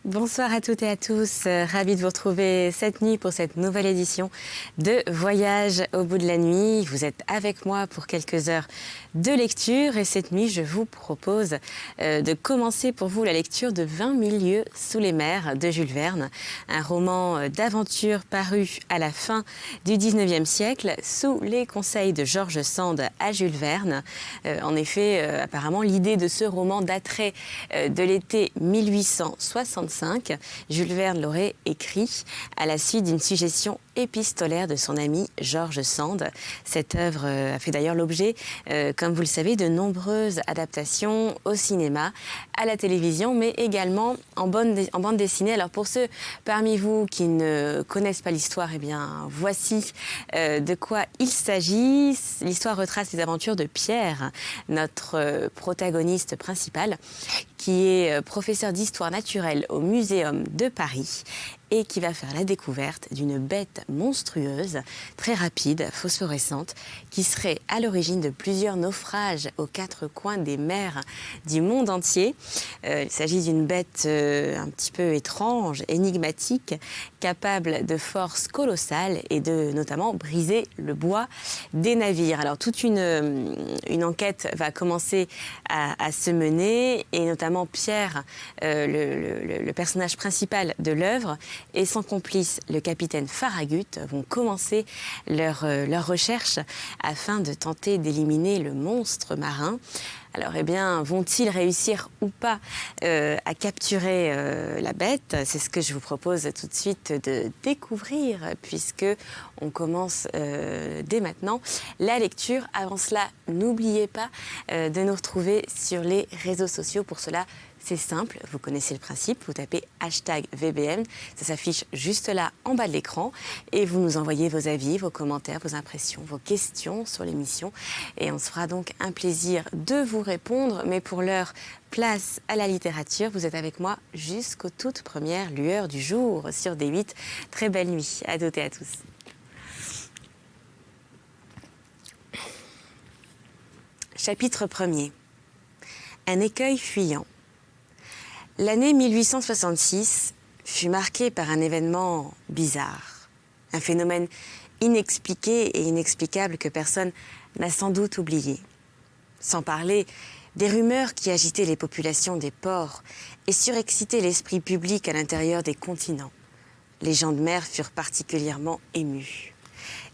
Bonsoir à toutes et à tous, ravie de vous retrouver cette nuit pour cette nouvelle édition de Voyage au bout de la nuit. Vous êtes avec moi pour quelques heures de lecture et cette nuit je vous propose de commencer pour vous la lecture de 20 000 lieues sous les mers de Jules Verne, un roman d'aventure paru à la fin du 19e siècle sous les conseils de George Sand à Jules Verne. En effet, apparemment l'idée de ce roman daterait de l'été 1865. Jules Verne l'aurait écrit à la suite d'une suggestion épistolaire de son ami George Sand. Cette œuvre a fait d'ailleurs l'objet, comme vous le savez, de nombreuses adaptations au cinéma, à la télévision, mais également en bande dessinée. Alors pour ceux parmi vous qui ne connaissent pas l'histoire, eh bien voici de quoi il s'agit. L'histoire retrace les aventures de Pierre, notre protagoniste principal, qui est professeur d'histoire naturelle au Muséum de Paris et qui va faire la découverte d'une bête monstrueuse, très rapide, phosphorescente, qui serait à l'origine de plusieurs naufrages aux quatre coins des mers du monde entier. Il s'agit d'une bête un petit peu étrange, énigmatique, capable de force colossale et de notamment briser le bois des navires. Alors toute une enquête va commencer à se mener et notamment Pierre, le personnage principal de l'œuvre, et son complice, le capitaine Farragut, vont commencer leur recherche afin de tenter d'éliminer le monstre marin. Alors, eh bien, vont-ils réussir ou pas à capturer la bête? C'est ce que je vous propose tout de suite de découvrir, puisque on commence dès maintenant la lecture. Avant cela, n'oubliez pas de nous retrouver sur les réseaux sociaux. Pour cela, c'est simple, vous connaissez le principe, vous tapez #VBM, ça s'affiche juste là en bas de l'écran et vous nous envoyez vos avis, vos commentaires, vos impressions, vos questions sur l'émission et on se fera donc un plaisir de vous répondre. Mais pour l'heure, place à la littérature, vous êtes avec moi jusqu'aux toutes premières lueurs du jour sur D8. Très belle nuit à toutes et à tous. Chapitre 1er. Un écueil fuyant. L'année 1866 fut marquée par un événement bizarre, un phénomène inexpliqué et inexplicable que personne n'a sans doute oublié. Sans parler des rumeurs qui agitaient les populations des ports et surexcitaient l'esprit public à l'intérieur des continents. Les gens de mer furent particulièrement émus.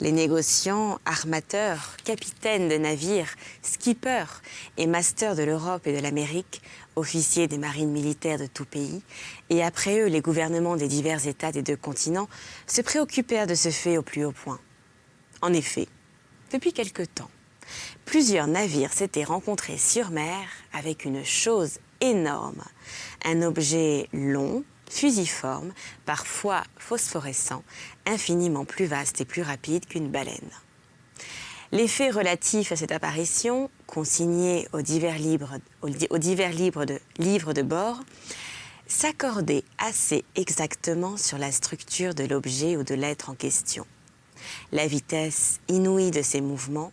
Les négociants, armateurs, capitaines de navires, skippers et masters de l'Europe et de l'Amérique, officiers des marines militaires de tout pays, et après eux les gouvernements des divers États des deux continents, se préoccupèrent de ce fait au plus haut point. En effet, depuis quelque temps, plusieurs navires s'étaient rencontrés sur mer avec une chose énorme, un objet long, fusiforme, parfois phosphorescent, infiniment plus vaste et plus rapide qu'une baleine. Les faits relatifs à cette apparition, consignés aux divers livres de bord, s'accordaient assez exactement sur la structure de l'objet ou de l'être en question. La vitesse inouïe de ses mouvements,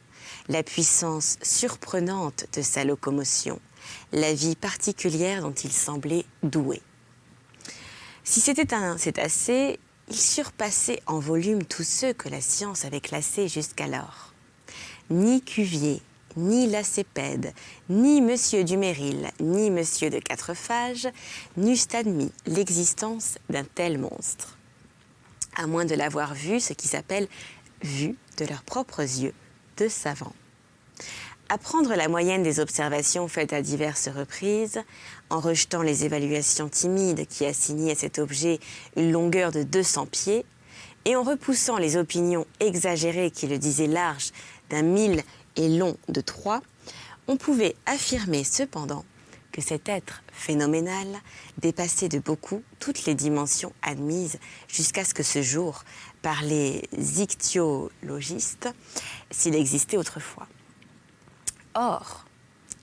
la puissance surprenante de sa locomotion, la vie particulière dont il semblait doué. Si c'était un cétacé, il surpassait en volume tous ceux que la science avait classés jusqu'alors. Ni Cuvier, ni Lacépède, ni Monsieur Duménil, ni Monsieur de Quatrefages n'eussent admis l'existence d'un tel monstre, à moins de l'avoir vu, ce qui s'appelle vu de leurs propres yeux, de savants. À prendre la moyenne des observations faites à diverses reprises, en rejetant les évaluations timides qui assignaient à cet objet une longueur de 200 pieds, et en repoussant les opinions exagérées qui le disaient large d'1 000 et long de 3, on pouvait affirmer cependant que cet être phénoménal dépassait de beaucoup toutes les dimensions admises jusqu'à ce que ce jour, par les ichtyologistes, s'il existait autrefois. Or,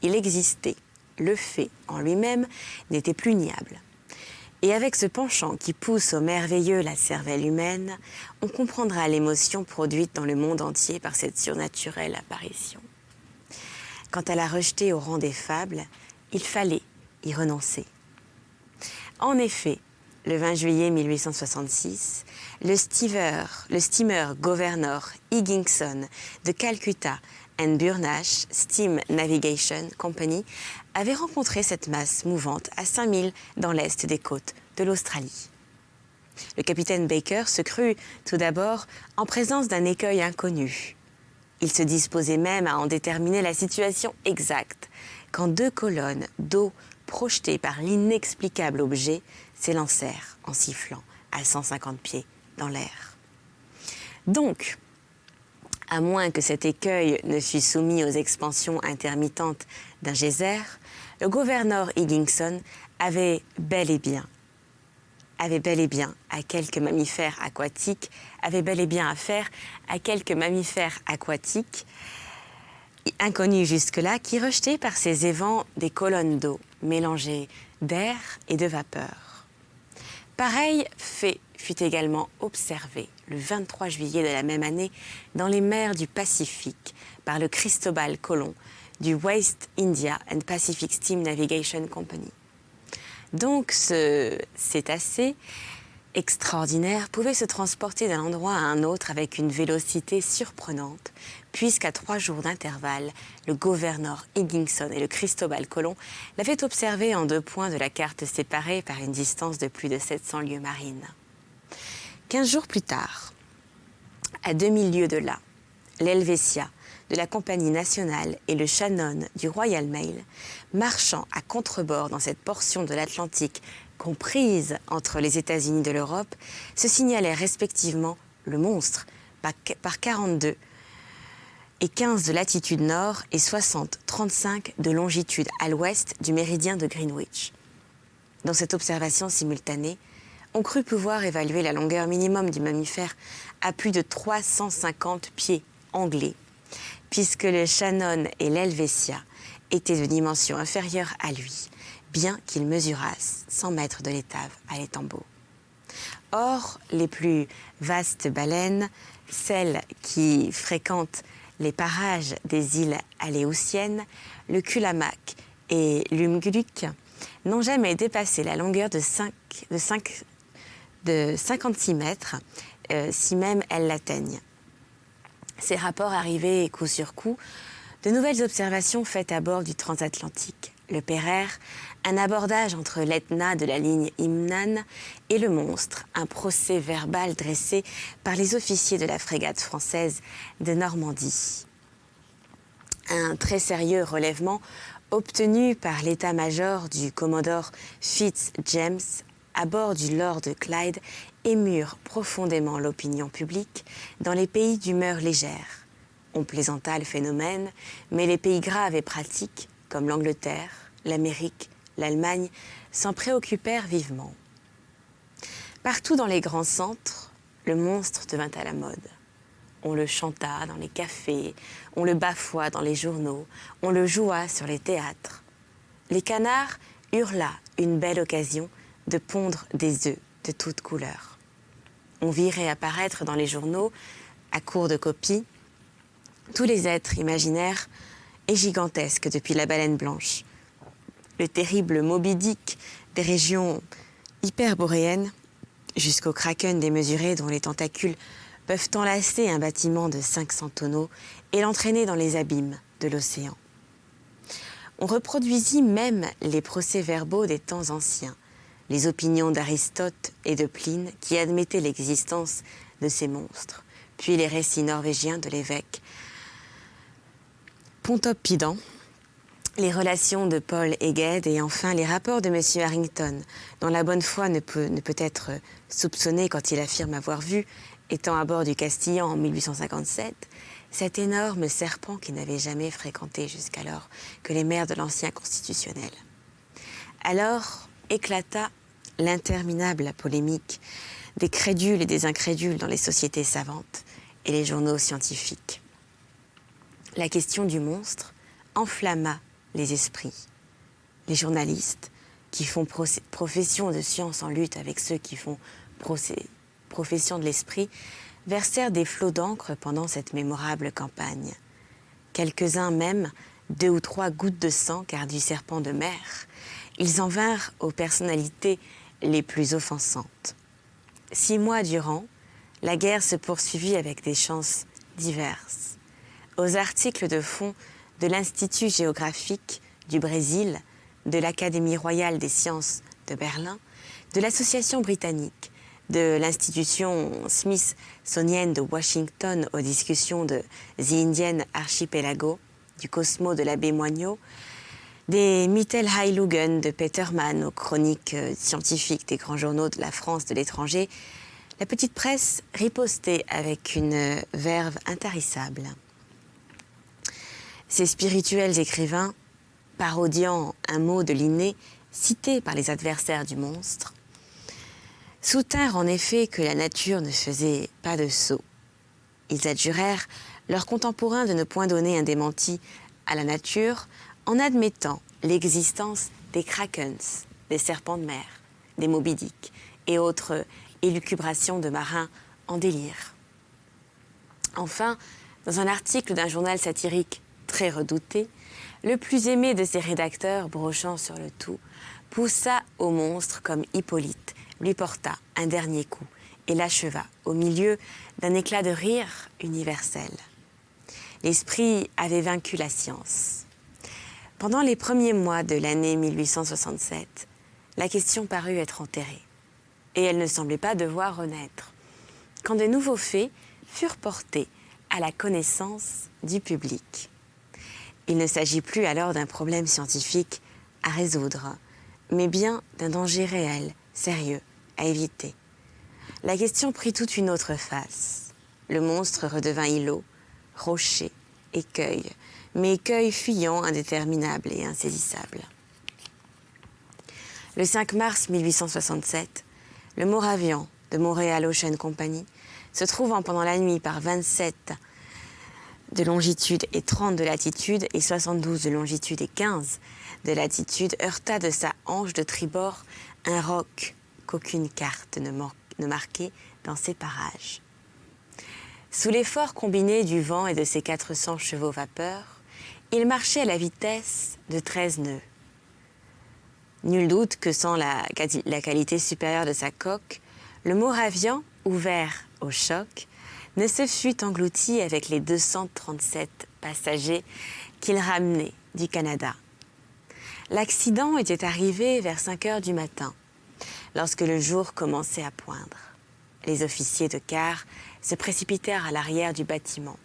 il existait, le fait en lui-même n'était plus niable. Et avec ce penchant qui pousse au merveilleux la cervelle humaine, on comprendra l'émotion produite dans le monde entier par cette surnaturelle apparition. Quant à la rejeter au rang des fables, il fallait y renoncer. En effet, le 20 juillet 1866, le steamer Governor Higginson de Calcutta and Burnash Steam Navigation Company avait rencontré cette masse mouvante à 5000 dans l'est des côtes de l'Australie. Le capitaine Baker se crut tout d'abord en présence d'un écueil inconnu. Il se disposait même à en déterminer la situation exacte quand 2 colonnes d'eau projetées par l'inexplicable objet s'élancèrent en sifflant à 150 pieds dans l'air. Donc, à moins que cet écueil ne fût soumis aux expansions intermittentes d'un geyser, le gouverneur Higginson avait bel et bien à quelques mammifères aquatiques, inconnus jusque-là, qui rejetaient par ces évents des colonnes d'eau mélangées d'air et de vapeur. Pareil fait fut également observé le 23 juillet de la même année dans les mers du Pacifique par le Cristobal Colon du West India and Pacific Steam Navigation Company. Donc ce cétacé extraordinaire pouvait se transporter d'un endroit à un autre avec une vélocité surprenante, puisqu'à 3 jours d'intervalle, le gouverneur Higginson et le Cristobal Colon l'avaient observé en 2 points de la carte séparés par une distance de plus de 700 lieues marines. 15 jours plus tard, à 2000 lieues de là, l'Helvetia de la Compagnie nationale et le Shannon du Royal Mail, marchant à contrebord dans cette portion de l'Atlantique comprise entre les États-Unis de l'Europe, se signalaient respectivement le Monstre par 42 et 15 de latitude nord et 60-35 de longitude à l'ouest du méridien de Greenwich. Dans cette observation simultanée, on crut pouvoir évaluer la longueur minimum du mammifère à plus de 350 pieds anglais, puisque le Shannon et l'Helvetia étaient de dimension inférieure à lui, bien qu'ils mesurassent 100 mètres de l'étave à l'étambot. Or, les plus vastes baleines, celles qui fréquentent les parages des îles Aléoutiennes, le Kulamac et l'Umguluk, n'ont jamais dépassé la longueur de 56 mètres, si même elles l'atteignent. Ces rapports arrivaient coup sur coup, de nouvelles observations faites à bord du transatlantique, le Pereire, un abordage entre l'Etna de la ligne Himnan et le Monstre, un procès verbal dressé par les officiers de la frégate française de Normandie. Un très sérieux relèvement obtenu par l'état-major du commodore Fitz-James à bord du Lord Clyde émurent profondément l'opinion publique dans les pays d'humeur légère. On plaisanta le phénomène, mais les pays graves et pratiques, comme l'Angleterre, l'Amérique, l'Allemagne, s'en préoccupèrent vivement. Partout dans les grands centres, le Monstre devint à la mode. On le chanta dans les cafés, on le bafoua dans les journaux, on le joua sur les théâtres. Les canards eurent là une belle occasion de pondre des œufs de toutes couleurs. On vit réapparaître dans les journaux, à court de copies, tous les êtres imaginaires et gigantesques depuis la baleine blanche, le terrible Moby Dick des régions hyperboréennes, jusqu'au kraken démesuré dont les tentacules peuvent enlacer un bâtiment de 500 tonneaux et l'entraîner dans les abîmes de l'océan. On reproduisit même les procès-verbaux des temps anciens, les opinions d'Aristote et de Pline qui admettaient l'existence de ces monstres, puis les récits norvégiens de l'évêque Pontoppidan, les relations de Paul Egede et enfin les rapports de M. Harrington, dont la bonne foi ne peut être soupçonnée quand il affirme avoir vu, étant à bord du Castillan en 1857, cet énorme serpent qui n'avait jamais fréquenté jusqu'alors que les mers de l'ancien constitutionnel. Alors éclata l'interminable polémique des crédules et des incrédules dans les sociétés savantes et les journaux scientifiques. La question du monstre enflamma les esprits. Les journalistes, qui font profession de science en lutte avec ceux qui font profession de l'esprit, versèrent des flots d'encre pendant cette mémorable campagne. Quelques-uns même, 2 ou 3 gouttes de sang, car du serpent de mer, ils en vinrent aux personnalités les plus offensantes. 6 mois durant, la guerre se poursuivit avec des chances diverses. Aux articles de fond de l'Institut géographique du Brésil, de l'Académie royale des sciences de Berlin, de l'Association britannique, de l'institution smithsonienne de Washington aux discussions de The Indian Archipelago, du Cosmo de l'abbé Moignot, des Mittelheiligen de Petermann aux chroniques scientifiques des grands journaux de la France de l'étranger, la petite presse ripostait avec une verve intarissable. Ces spirituels écrivains, parodiant un mot de Linné cité par les adversaires du monstre, soutinrent en effet que la nature ne faisait pas de sot. Ils adjurèrent leurs contemporains de ne point donner un démenti à la nature en admettant l'existence des krakens, des serpents de mer, des Moby Dick et autres élucubrations de marins en délire. Enfin, dans un article d'un journal satirique très redouté, le plus aimé de ses rédacteurs, brochant sur le tout, poussa au monstre comme Hippolyte lui porta un dernier coup et l'acheva au milieu d'un éclat de rire universel. L'esprit avait vaincu la science. Pendant les premiers mois de l'année 1867, la question parut être enterrée, et elle ne semblait pas devoir renaître, quand de nouveaux faits furent portés à la connaissance du public. Il ne s'agit plus alors d'un problème scientifique à résoudre, mais bien d'un danger réel, sérieux, à éviter. La question prit toute une autre face. Le monstre redevint îlot, rocher, écueil, mais écueil fuyant, indéterminable et insaisissable. Le 5 mars 1867, le Moravian de Montréal Ocean Company, se trouvant pendant la nuit par 27 de longitude et 30 de latitude et 72 de longitude et 15 de latitude, heurta de sa hanche de tribord un roc qu'aucune carte ne marquait dans ces parages. Sous l'effort combiné du vent et de ses 400 chevaux vapeur, il marchait à la vitesse de 13 nœuds. Nul doute que sans la qualité supérieure de sa coque, le Moravian, ouvert au choc, ne se fût englouti avec les 237 passagers qu'il ramenait du Canada. L'accident était arrivé vers 5 heures du matin, lorsque le jour commençait à poindre. Les officiers de quart se précipitèrent à l'arrière du bâtiment.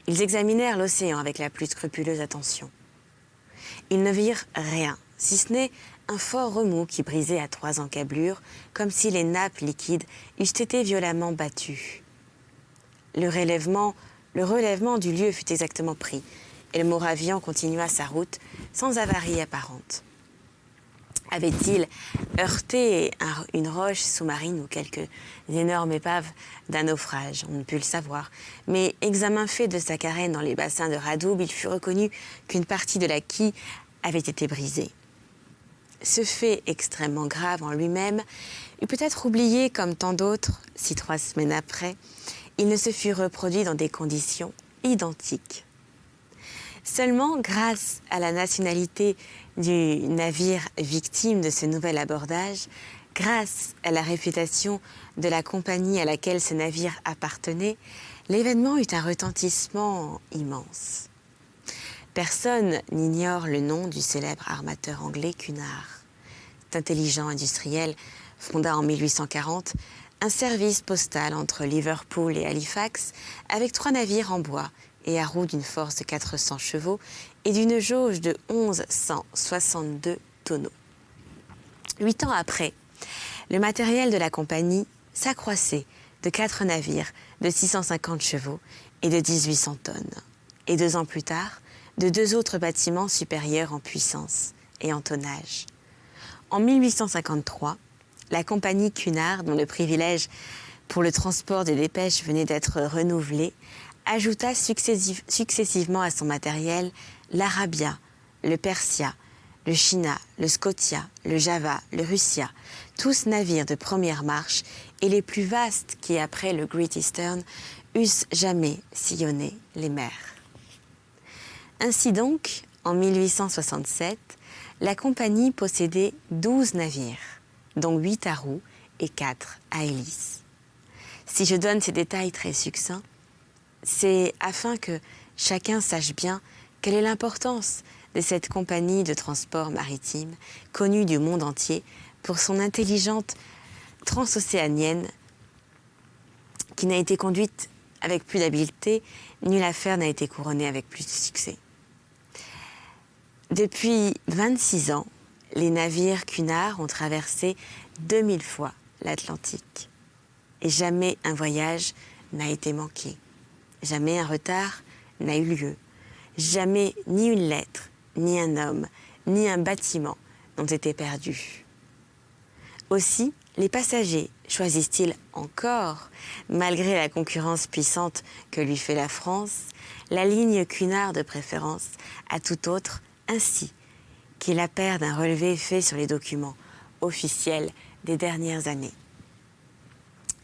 Ils examinèrent l'océan avec la plus scrupuleuse attention. Ils ne virent rien, si ce n'est un fort remous qui brisait à 3 encablures, comme si les nappes liquides eussent été violemment battues. Le relèvement du lieu fut exactement pris, et le Moravian continua sa route sans avarie apparente. Avait-il heurté une roche sous-marine ou quelque énorme épave d'un naufrage? On ne put le savoir. Mais examen fait de sa carène dans les bassins de Radoub, il fut reconnu qu'une partie de la quille avait été brisée. Ce fait extrêmement grave en lui-même eût peut-être oublié comme tant d'autres, si 3 semaines après, il ne se fut reproduit dans des conditions identiques. Seulement, grâce à la nationalité du navire victime de ce nouvel abordage, grâce à la réputation de la compagnie à laquelle ce navire appartenait, l'événement eut un retentissement immense. Personne n'ignore le nom du célèbre armateur anglais Cunard. Cet intelligent industriel fonda en 1840 un service postal entre Liverpool et Halifax avec 3 navires en bois et à roues d'une force de 400 chevaux et d'une jauge de 1162 tonneaux. 8 ans après, le matériel de la compagnie s'accroissait de 4 navires de 650 chevaux et de 1800 tonnes. Et 2 ans plus tard, de 2 autres bâtiments supérieurs en puissance et en tonnage. En 1853, la compagnie Cunard, dont le privilège pour le transport des dépêches venait d'être renouvelé, ajouta successivement à son matériel l'Arabia, le Persia, le China, le Scotia, le Java, le Russia, tous navires de première marche et les plus vastes qui, après le Great Eastern, eussent jamais sillonné les mers. Ainsi donc, en 1867, la compagnie possédait 12 navires, dont 8 à roues et 4 à hélice. Si je donne ces détails très succincts, c'est afin que chacun sache bien quelle est l'importance de cette compagnie de transport maritime connue du monde entier pour son intelligente transocéanienne qui n'a été conduite avec plus d'habileté, nulle affaire n'a été couronnée avec plus de succès. Depuis 26 ans, les navires Cunard ont traversé 2000 fois l'Atlantique. Et jamais un voyage n'a été manqué. Jamais un retard n'a eu lieu. Jamais ni une lettre, ni un homme, ni un bâtiment n'ont été perdus. Aussi, les passagers choisissent-ils encore, malgré la concurrence puissante que lui fait la France, la ligne Cunard de préférence à tout autre, ainsi qu'il appert d'un relevé fait sur les documents officiels des dernières années.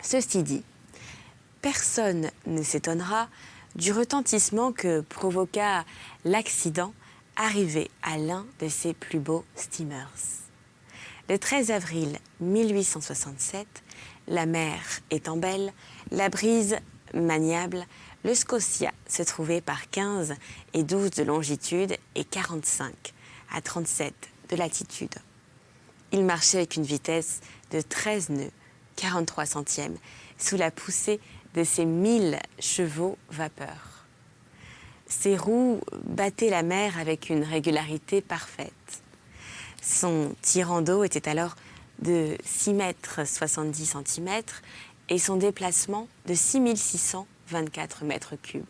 Ceci dit, personne ne s'étonnera du retentissement que provoqua l'accident arrivé à l'un de ses plus beaux steamers. Le 13 avril 1867, la mer étant belle, la brise maniable, le Scotia se trouvait par 15 et 12 de longitude et 45 à 37 de latitude. Il marchait avec une vitesse de 13 nœuds, 43 centièmes, sous la poussée de ses 1000 chevaux vapeur. Ses roues battaient la mer avec une régularité parfaite. Son tirant d'eau était alors de 6 mètres 70 centimètres et son déplacement de 6624 mètres cubes.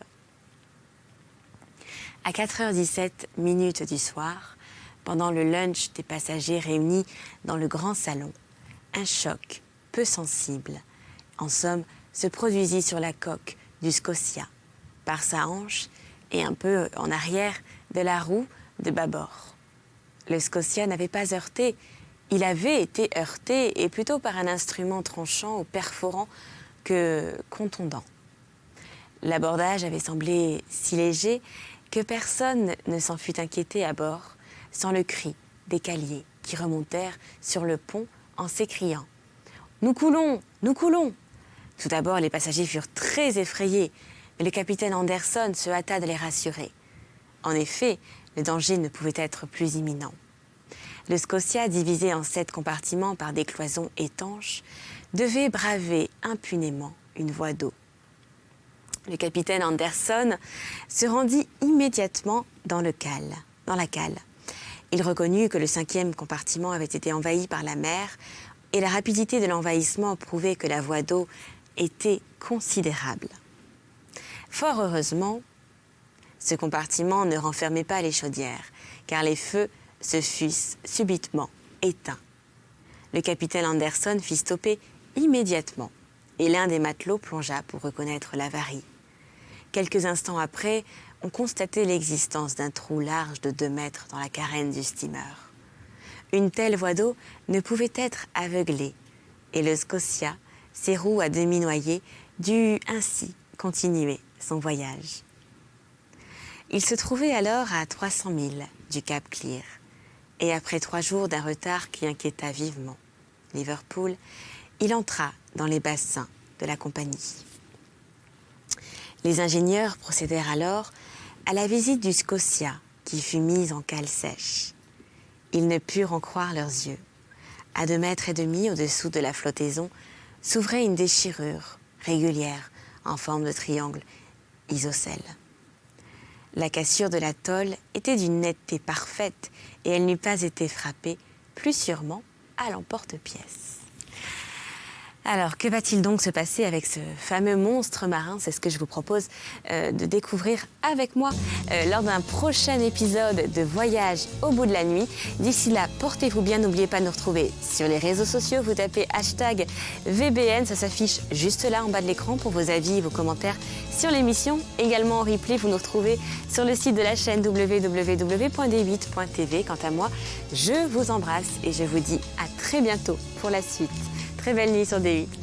À 4h17 du soir, pendant le lunch des passagers réunis dans le grand salon, un choc peu sensible, en somme, se produisit sur la coque du Scotia, par sa hanche et un peu en arrière de la roue de bâbord. Le Scotia n'avait pas heurté, il avait été heurté, et plutôt par un instrument tranchant ou perforant que contondant. L'abordage avait semblé si léger que personne ne s'en fut inquiété à bord, sans le cri des caliers qui remontèrent sur le pont en s'écriant « Nous coulons, nous coulons !» Tout d'abord, les passagers furent très effrayés, mais le capitaine Anderson se hâta de les rassurer. En effet, le danger ne pouvait être plus imminent. Le Scotia, divisé en 7 compartiments par des cloisons étanches, devait braver impunément une voie d'eau. Le capitaine Anderson se rendit immédiatement dans la cale. Il reconnut que le 5e compartiment avait été envahi par la mer et la rapidité de l'envahissement prouvait que la voie d'eau était considérable. Fort heureusement, ce compartiment ne renfermait pas les chaudières, car les feux se fussent subitement éteints. Le capitaine Anderson fit stopper immédiatement et l'un des matelots plongea pour reconnaître l'avarie. Quelques instants après, on constatait l'existence d'un trou large de 2 mètres dans la carène du steamer. Une telle voie d'eau ne pouvait être aveuglée et le Scotia, ses roues à demi noyées, dut ainsi continuer son voyage. Il se trouvait alors à 300 milles du Cap Clear et après 3 jours d'un retard qui inquiéta vivement Liverpool, il entra dans les bassins de la compagnie. Les ingénieurs procédèrent alors à la visite du Scotia qui fut mise en cale sèche. Ils ne purent en croire leurs yeux. À 2,5 mètres au-dessous de la flottaison s'ouvrait une déchirure régulière en forme de triangle isocèle. La cassure de la tôle était d'une netteté parfaite et elle n'eût pas été frappée, plus sûrement, à l'emporte-pièce. Alors, que va-t-il donc se passer avec ce fameux monstre marin? C'est ce que je vous propose de découvrir avec moi lors d'un prochain épisode de Voyage au bout de la nuit. D'ici là, portez-vous bien. N'oubliez pas de nous retrouver sur les réseaux sociaux. Vous tapez #VBN, ça s'affiche juste là en bas de l'écran pour vos avis et vos commentaires sur l'émission. Également en replay, vous nous retrouvez sur le site de la chaîne www.d8.tv. Quant à moi, je vous embrasse et je vous dis à très bientôt pour la suite. Très belle nuit sur D8.